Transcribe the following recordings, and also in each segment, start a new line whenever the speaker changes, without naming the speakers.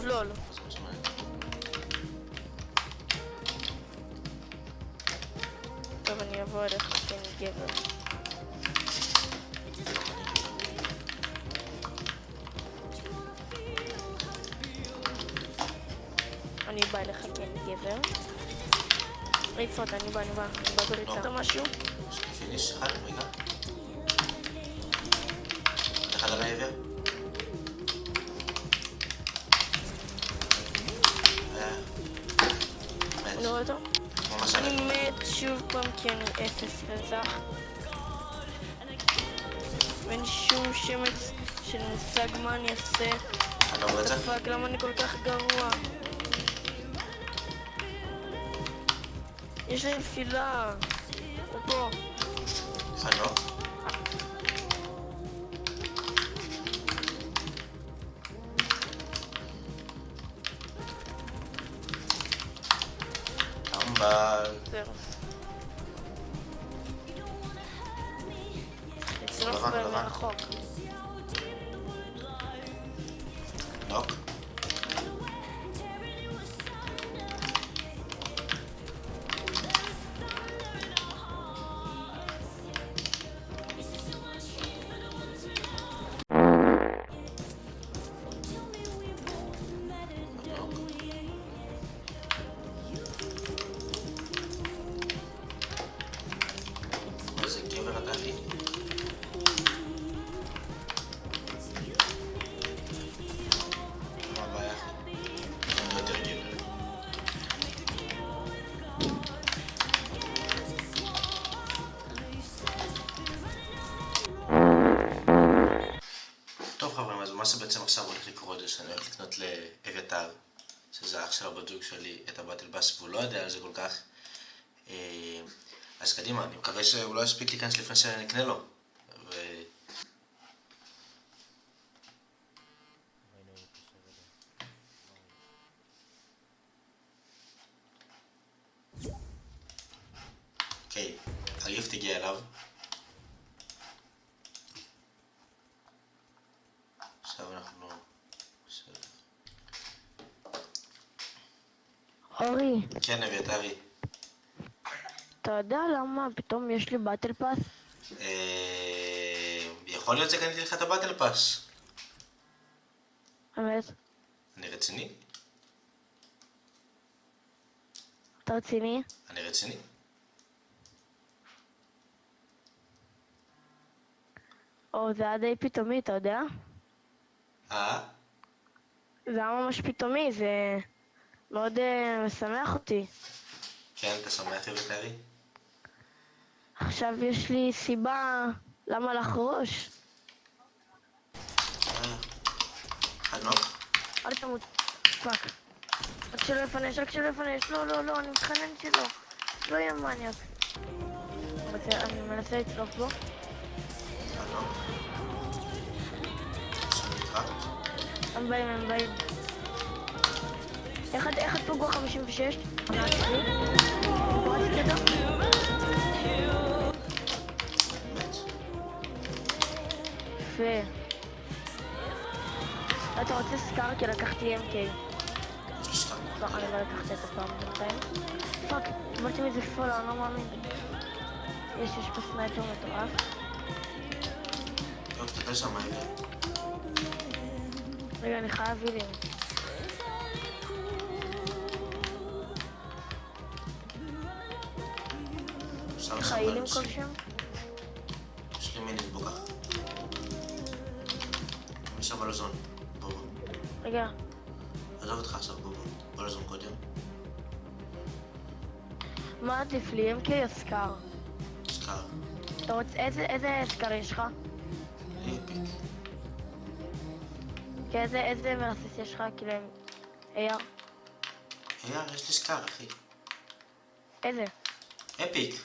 לצלול.
זה מה שמעניין.
טוב, אני אבוא אליך, כן, גבר. אני בא אליך, כן, גבר. איפה אתה? אני בא בריצה. אתה משהו?
יש לי פיניש אחד, רגע. אחד על העבר. מת.
אני רואה אותו?
ממש על
אני
העבר.
מת שוב פעם כי אני 0 רצח. ואין שום שמץ של מושג מה אני אעשה.
אני לא רואה את זה.
פאק, למה אני כל כך גרוע? יש לי נפילה. הוא פה.
אחד לא. טמבל.
זהו. לצלוף
לבן,
בהם
לבן.
מרחוק.
נוק. איזה גבר אתה אחי. מה הבעיה אחי? אני יותר גבר. טוב חברים, אז מה שבעצם עכשיו הולך לקרות זה שאני הולך לקנות לאביתר, שזה אח של הבת זוג שלי, את הבטל פאס, והוא לא יודע על זה כל כך. אז קדימה, אני מקווה שהוא לא יספיק להיכנס לפני שאני אקנה לו. אוקיי, הליפט הגיע אליו. עכשיו אנחנו...
אורי,
כן, אביתרי.
אתה יודע למה פתאום יש לי באטל פאס?
יכול להיות שקניתי לך את הבטל פאס.
באמת?
אני רציני?
אתה רציני?
אני רציני?
או, זה היה די פתאומי, אתה יודע? זה היה ממש פתאומי, זה מאוד משמח אותי.
כן, אתה שמח אביתרי?
עכשיו יש לי סיבה למה לחרוש.
אחד נוק?
אל תמות. פאק. רק שלא יפנש, לא, אני מתחנן שלא. לא יהיה מניאק. אני מנסה לצלוף בו.
אחד נוק? שאני איתך?
הם באים. אחד פגוע 56. עונה שלי. פרצתי אותו.
מת.
יפה. אתה רוצה סקאר? כי לקחתי MK.
סתם.
לא, אני לא לקחתי את הפעם בינתיים. פאק, קיבלתי מזה פולה, אני לא מאמין. יש פה סנייפר מטורף.
טוב, תדע שם מה יהיה.
רגע, אני חייב וילים.
אפשר
יש לך
לשם
הילים
בנושאים.
כלשהם?
יש לי מיני בוקח. אני שם בלוזון. בוא.
רגע,
עזוב אותך עכשיו, בוא. בלוזון קודם.
מה עדיף לי, MK או סקאר?
סקאר.
אתה רוצה, איזה סקאר יש לך?
לי פיק.
איזה מרסס יש לך? כאילו, AR?
יש לי סקאר, אחי.
איזה?
אפיק.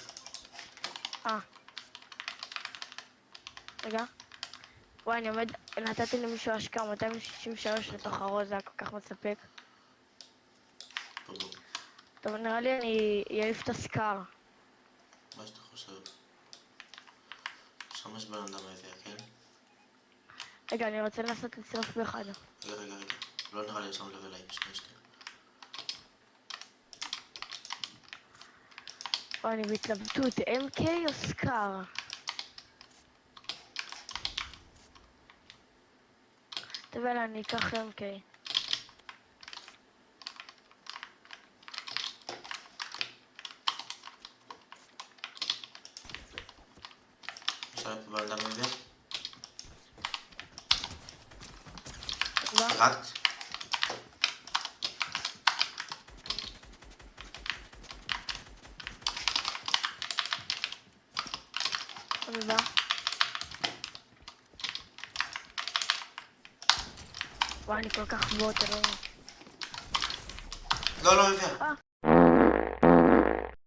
רגע. וואי, נתתי למישהו השקעה 263 לתוך הראש, זה היה כל כך מספק.
בוא.
טוב, נראה לי אני אעיף את הסקאר.
מה שאתה חושב? שם יש בן אדם העביר, כן?
רגע, אני רוצה לנסות לצלוף באחד.
רגע. לא נראה לי שם לב אליי, שנייה.
אני בהתלבטות, MK או סקאר? תבל, אני אקח MK.
עכשיו פה באדם מבין?
מה?
קרקט?
אני בא. וואי, אני כל כך בוט, אלוהים.
לא, לא הביאה.